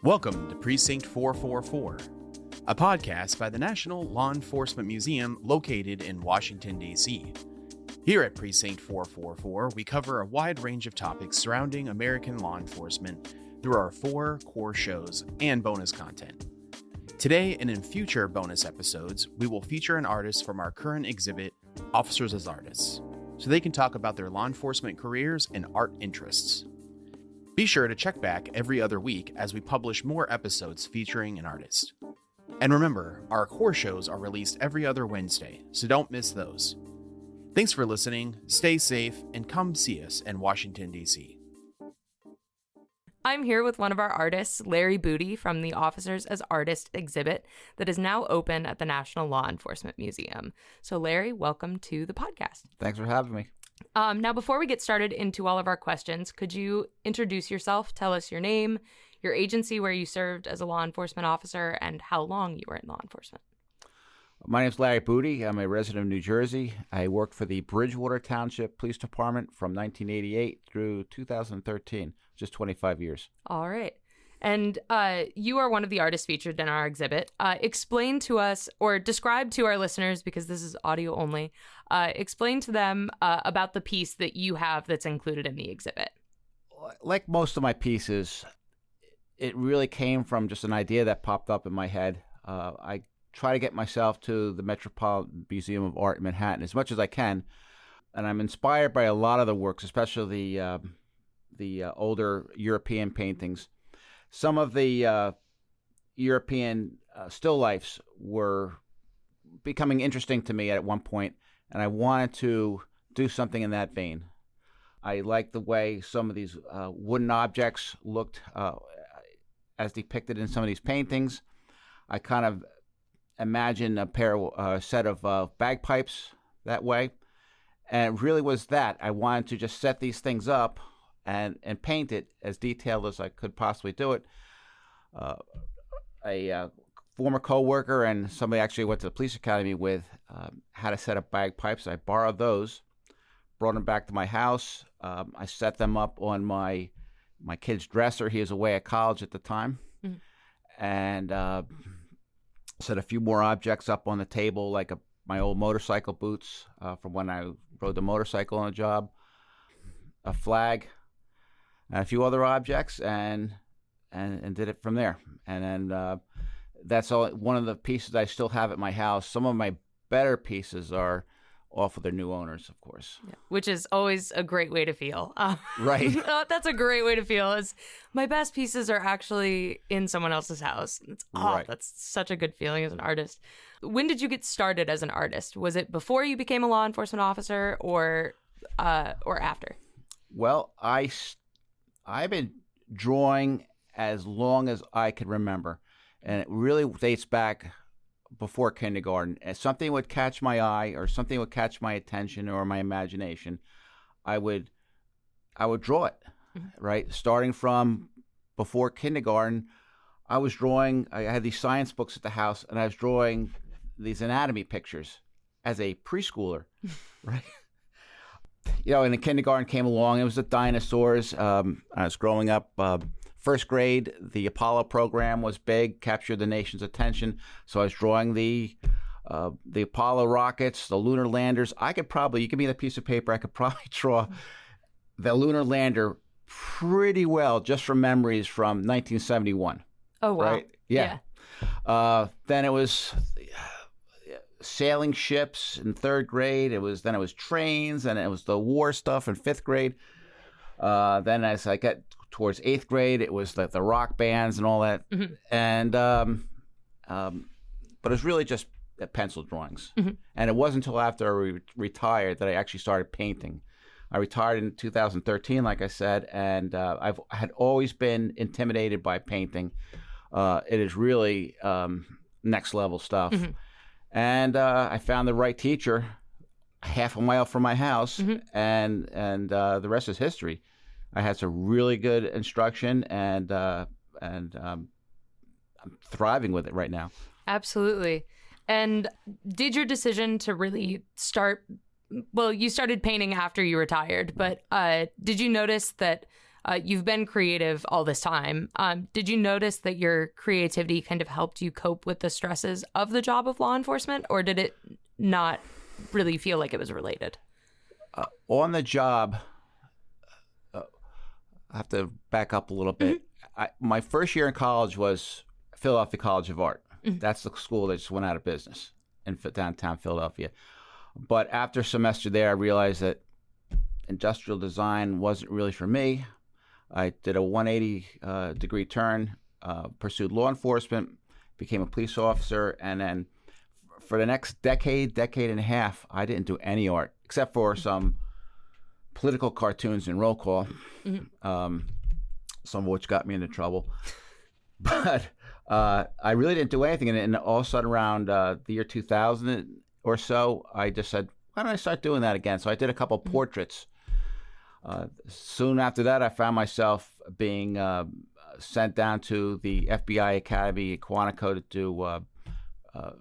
Welcome to Precinct 444, a podcast by the National Law Enforcement Museum located in Washington, D.C. Here at Precinct 444, we cover a wide range of topics surrounding American law enforcement through our 4 core shows and bonus content. Today and in future bonus episodes, we will feature an artist from our current exhibit, Officers as Artists, so they can talk about their law enforcement careers and art interests. Be sure to check back every other week as we publish more episodes featuring an artist. And remember, our core shows are released every other Wednesday, so don't miss those. Thanks for listening, stay safe, and come see us in Washington, D.C. I'm here with one of our artists, Larry Boody, from the Officers as Artists exhibit that is now open at the National Law Enforcement Museum. So, Larry, welcome to the podcast. Thanks for having me. Now, before we get started into all of our questions, could you introduce yourself, tell us your name, your agency where you served as a law enforcement officer, and how long you were in law enforcement? My name is Larry Boody. I'm a resident of New Jersey. I worked for the Bridgewater Township Police Department from 1988 through 2013, just 25 years. All right. And you are one of the artists featured in our exhibit. Explain to us, or describe to our listeners, because this is audio only, explain to them about the piece that you have that's included in the exhibit. Like most of my pieces, it really came from just an idea that popped up in my head. I try to get myself to the Metropolitan Museum of Art in Manhattan as much as I can, and I'm inspired by a lot of the works, especially the older European paintings. Some of the European still lifes were becoming interesting to me at one point, and I wanted to do something in that vein. I liked the way some of these wooden objects looked as depicted in some of these paintings. I kind of imagined a set of bagpipes that way, and it really was that. I wanted to just set these things up and paint it as detailed as I could possibly do it. A former co-worker and somebody actually went to the police academy with had a set of bagpipes. I borrowed those, brought them back to my house. I set them up on my kid's dresser. He was away at college at the time. Mm-hmm. And set a few more objects up on the table, like my old motorcycle boots from when I rode the motorcycle on a job, a flag, and a few other objects, and did it from there. And then that's all. One of the pieces I still have at my house. Some of my better pieces are off of their new owners, of course. Yeah, which is always a great way to feel. Right. That's a great way to feel. Is my best pieces are actually in someone else's house. Right. That's such a good feeling as an artist. When did you get started as an artist? Was it before you became a law enforcement officer, or after? Well, I've been drawing as long as I could remember, and it really dates back before kindergarten. If something would catch my eye or something would catch my attention or my imagination, I would draw it. Mm-hmm. Right, starting from before kindergarten, I was drawing. I had these science books at the house, and I was drawing these anatomy pictures as a preschooler. Right. And the kindergarten came along. It was the dinosaurs. I was growing up. First grade, the Apollo program was big, captured the nation's attention. So I was drawing the Apollo rockets, the lunar landers. You give me that piece of paper, I could probably draw the lunar lander pretty well, just from memories from 1971. Oh, wow. Right? Yeah. Then it was sailing ships in third grade. It was trains, and it was the war stuff in fifth grade. Then as I got towards eighth grade, it was the rock bands and all that. Mm-hmm. And but it was really just pencil drawings. Mm-hmm. And it wasn't until after I retired that I actually started painting. I retired in 2013, like I said, and I had always been intimidated by painting. It is really next level stuff. Mm-hmm. And I found the right teacher half a mile from my house, mm-hmm. and the rest is history. I had some really good instruction, and I'm thriving with it right now. Absolutely. And did your decision to really start, well, you started painting after you retired, but did you notice that You've been creative all this time. Did you notice that your creativity kind of helped you cope with the stresses of the job of law enforcement, or did it not really feel like it was related? On the job, I have to back up a little bit. My first year in college was Philadelphia College of Art. That's the school that just went out of business in downtown Philadelphia. But after a semester there, I realized that industrial design wasn't really for me. I did a 180 degree turn, pursued law enforcement, became a police officer, and then for the next decade and a half, I didn't do any art except for some political cartoons and roll call, some of which got me into trouble. But I really didn't do anything. And all of a sudden around the year 2000 or so, I just said, why don't I start doing that again? So I did a couple portraits. Soon after that, I found myself being sent down to the FBI Academy at Quantico to do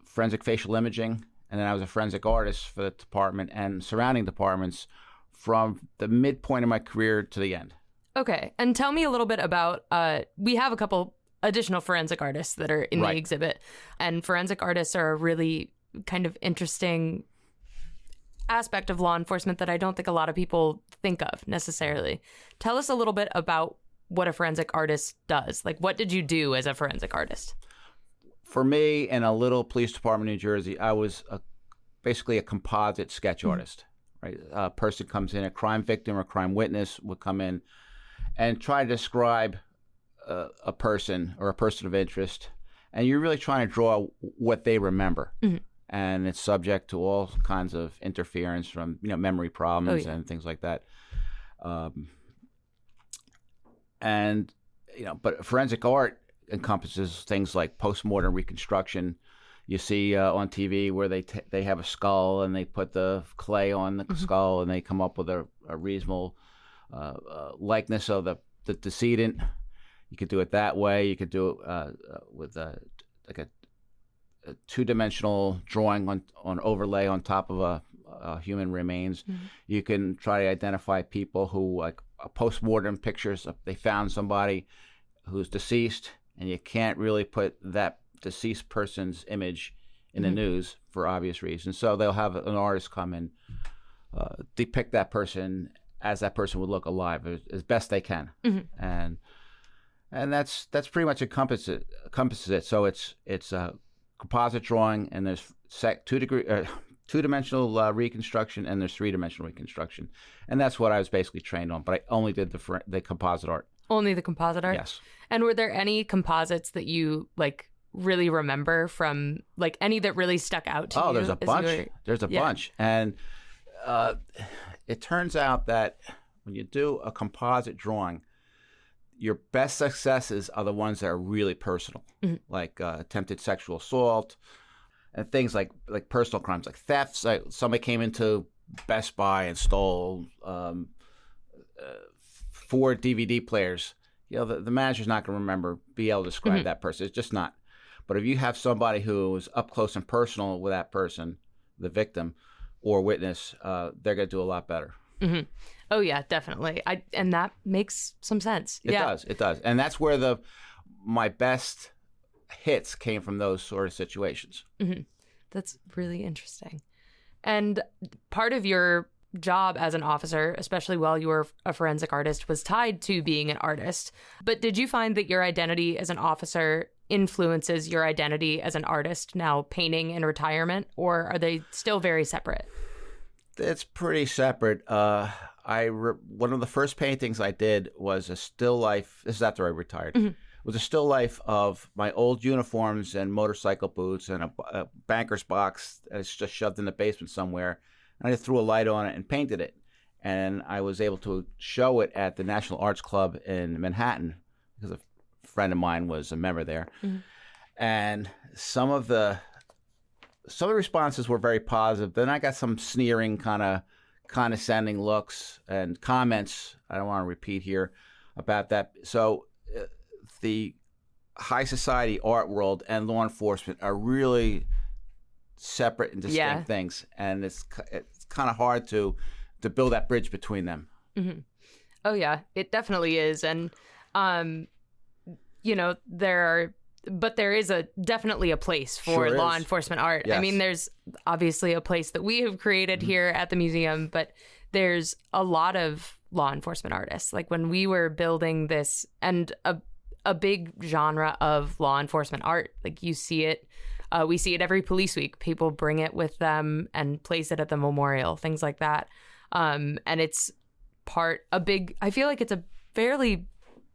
forensic facial imaging. And then I was a forensic artist for the department and surrounding departments from the midpoint of my career to the end. Okay. And tell me a little bit about, we have a couple additional forensic artists that are in the exhibit. And forensic artists are a really kind of interesting aspect of law enforcement that I don't think a lot of people think of necessarily. Tell us a little bit about what a forensic artist does. Like, what did you do as a forensic artist? For me, in a little police department in New Jersey, I was basically a composite sketch artist. Right, a person comes in, a crime victim or crime witness would come in and try to describe a person or a person of interest, and you're really trying to draw what they remember. And it's subject to all kinds of interference from, memory problems and things like that. But forensic art encompasses things like postmortem reconstruction. You see on TV where they have a skull and they put the clay on the skull and they come up with a reasonable likeness of the decedent. You could do it that way. You could do it with like a two-dimensional drawing on overlay on top of a human remains. You can try to identify people who, like post-mortem pictures, they found somebody who's deceased and you can't really put that deceased person's image in the news for obvious reasons. So they'll have an artist come and depict that person as that person would look alive as best they can. And that's pretty much encompasses it. So it's a composite drawing, and there's two-dimensional reconstruction, and there's three-dimensional reconstruction, and that's what I was basically trained on. But I only did the composite art. Only the composite art? Yes. And were there any composites that you really remember from, any that really stuck out to you? Oh, there's a bunch. There's a bunch, and it turns out that when you do a composite drawing, your best successes are the ones that are really personal, like attempted sexual assault and things like personal crimes, like thefts. Like somebody came into Best Buy and stole 4 DVD players. The manager's not going to be able to describe that person. It's just not. But if you have somebody who is up close and personal with that person, the victim or witness, they're going to do a lot better. Oh yeah, definitely. And that makes some sense. It does. And that's where my best hits came from, those sort of situations. That's really interesting. And part of your job as an officer, especially while you were a forensic artist, was tied to being an artist. But did you find that your identity as an officer influences your identity as an artist now, painting in retirement, or are they still very separate? It's pretty separate. One of the first paintings I did was a still life. This is after I retired. It was a still life of my old uniforms and motorcycle boots and a banker's box that's just shoved in the basement somewhere. And I just threw a light on it and painted it. And I was able to show it at the National Arts Club in Manhattan because a friend of mine was a member there. And some of the responses were very positive. Then I got some sneering, kind of condescending looks and comments. I don't want to repeat here about that. So the high society art world and law enforcement are really separate and distinct things, and it's kind of hard to build that bridge between them. Oh yeah, it definitely is. And, there is definitely a place for law enforcement art. Yes. I mean, there's obviously a place that we have created here at the museum, but there's a lot of law enforcement artists. Like when we were building this, and a big genre of law enforcement art, like you see it, we see it every police week. People bring it with them and place it at the memorial, things like that. And it's I feel like it's a fairly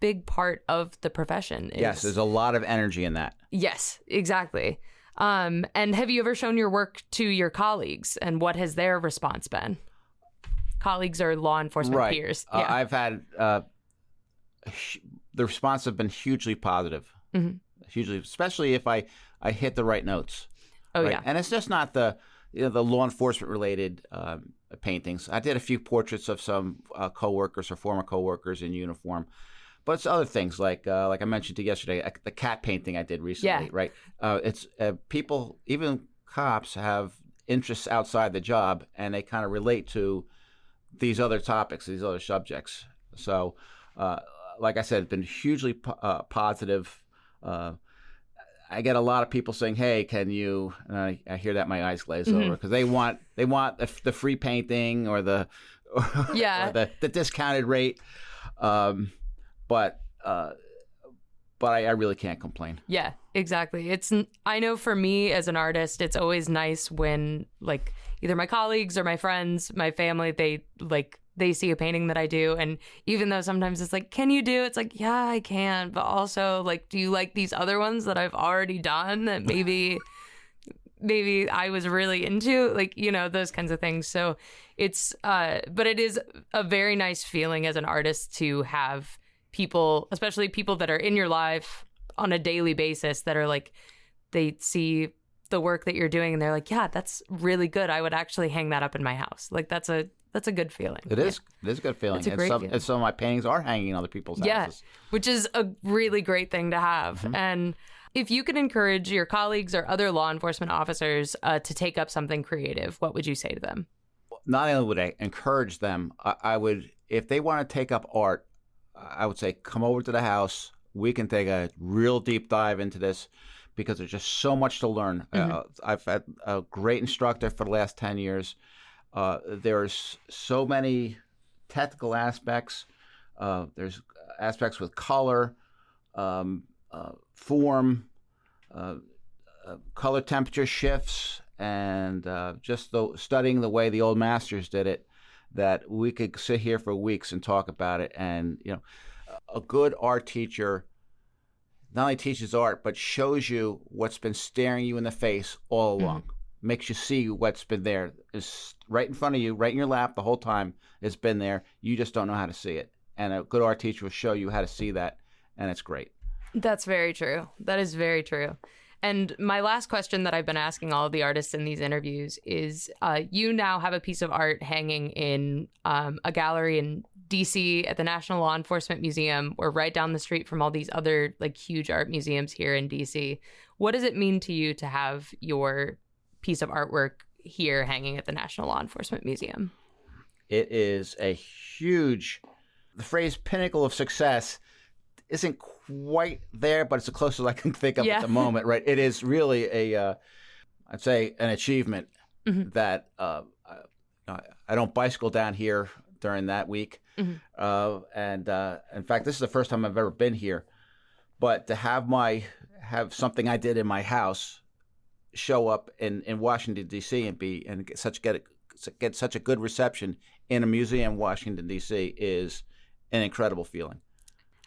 big part of the profession. Yes, there's a lot of energy in that. Yes, exactly. And have you ever shown your work to your colleagues, and what has their response been? Colleagues or law enforcement peers? Yeah. I've had the response have been hugely positive, hugely, especially if I hit the right notes. Oh right? yeah, and it's just not the law enforcement related paintings. I did a few portraits of some coworkers or former coworkers in uniform. But it's other things like I mentioned to you yesterday, the cat painting I did recently, right? It's people, even cops, have interests outside the job, and they kind of relate to these other topics, these other subjects. So, like I said, it's been hugely positive. I get a lot of people saying, "Hey, can you?" And I hear that my eyes glaze over because they want the free painting or the or the discounted rate. But I really can't complain. Yeah, exactly. I know for me as an artist, it's always nice when like either my colleagues or my friends, my family, they see a painting that I do. And even though sometimes it's like, can you do? It's like, yeah, I can. But also like, do you like these other ones that I've already done that maybe I was really into? Like, those kinds of things. So it's, but it is a very nice feeling as an artist to have people, especially people that are in your life on a daily basis, that are like, they see the work that you're doing and they're like, yeah, that's really good. I would actually hang that up in my house. Like that's a good feeling. It is. It is a good feeling. It's a great feeling. And some of my paintings are hanging in other people's houses. Which is a really great thing to have. And if you could encourage your colleagues or other law enforcement officers to take up something creative, what would you say to them? Not only would I encourage them, I would, if they want to take up art, I would say, come over to the house. We can take a real deep dive into this because there's just so much to learn. I've had a great instructor for the last 10 years. There's so many technical aspects. There's aspects with color, form, color temperature shifts, and just studying the way the old masters did it, that we could sit here for weeks and talk about it. And, a good art teacher not only teaches art, but shows you what's been staring you in the face all along. Makes you see what's been there. It's right in front of you, right in your lap the whole time. It's been there. You just don't know how to see it. And a good art teacher will show you how to see that, and it's great. That's very true. That is very true. And my last question that I've been asking all of the artists in these interviews is, you now have a piece of art hanging in a gallery in DC at the National Law Enforcement Museum. We're right down the street from all these other huge art museums here in DC. What does it mean to you to have your piece of artwork here hanging at the National Law Enforcement Museum? It is a huge, the phrase pinnacle of success isn't quite there, but it's the closest I can think of at the moment, right? It is really I'd say an achievement that I don't bicycle down here during that week. And in fact, this is the first time I've ever been here. But to have something I did in my house show up in Washington, D.C. and get such a good reception in a museum in Washington, D.C. is an incredible feeling.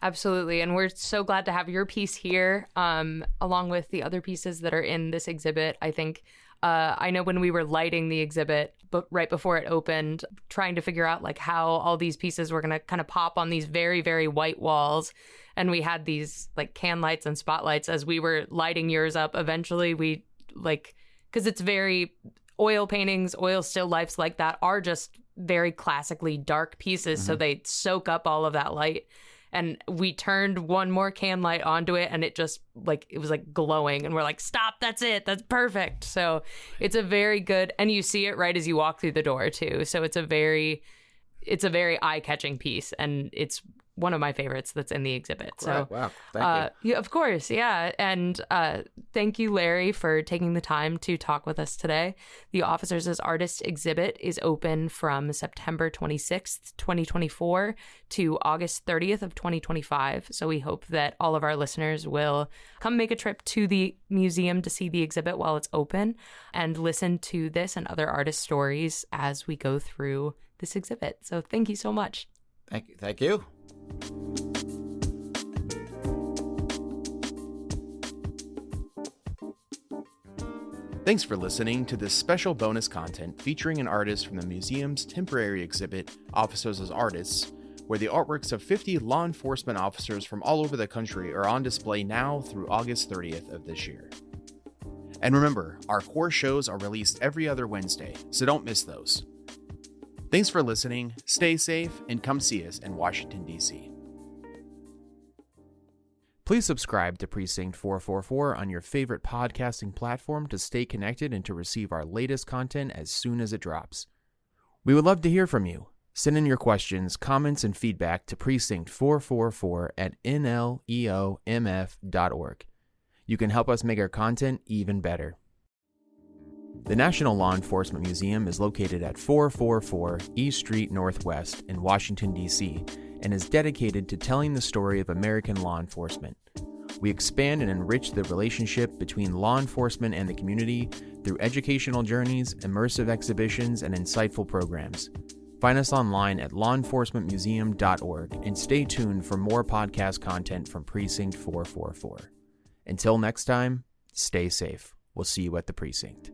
Absolutely. And we're so glad to have your piece here, along with the other pieces that are in this exhibit. I think, I know when we were lighting the exhibit, but right before it opened, trying to figure out how all these pieces were going to kind of pop on these very, very white walls. And we had these can lights and spotlights as we were lighting yours up. Eventually we because it's very oil paintings, oil still lifes like that are just very classically dark pieces. So they soak up all of that light. And we turned one more can light onto it, and it just it was glowing, and we're like, stop, that's it, that's perfect. So it's a very good, and you see it right as you walk through the door too. So it's a very it's a very eye-catching piece, and it's one of my favorites that's in the exhibit. So, wow, thank you. Yeah, of course, yeah. And thank you, Larry, for taking the time to talk with us today. The Officers as Artists exhibit is open from September 26th, 2024 to August 30th of 2025. So we hope that all of our listeners will come make a trip to the museum to see the exhibit while it's open and listen to this and other artist stories as we go through this exhibit. So thank you so much. Thank you. Thanks for listening to this special bonus content featuring an artist from the museum's temporary exhibit, Officers as Artists, where the artworks of 50 law enforcement officers from all over the country are on display now through August 30th of this year. And remember, our core shows are released every other Wednesday, so don't miss those. Thanks for listening, stay safe, and come see us in Washington, D.C. Please subscribe to Precinct 444 on your favorite podcasting platform to stay connected and to receive our latest content as soon as it drops. We would love to hear from you. Send in your questions, comments, and feedback to precinct444@nleomf.org. You can help us make our content even better. The National Law Enforcement Museum is located at 444 East Street Northwest in Washington, D.C., and is dedicated to telling the story of American law enforcement. We expand and enrich the relationship between law enforcement and the community through educational journeys, immersive exhibitions, and insightful programs. Find us online at lawenforcementmuseum.org and stay tuned for more podcast content from Precinct 444. Until next time, stay safe. We'll see you at the Precinct.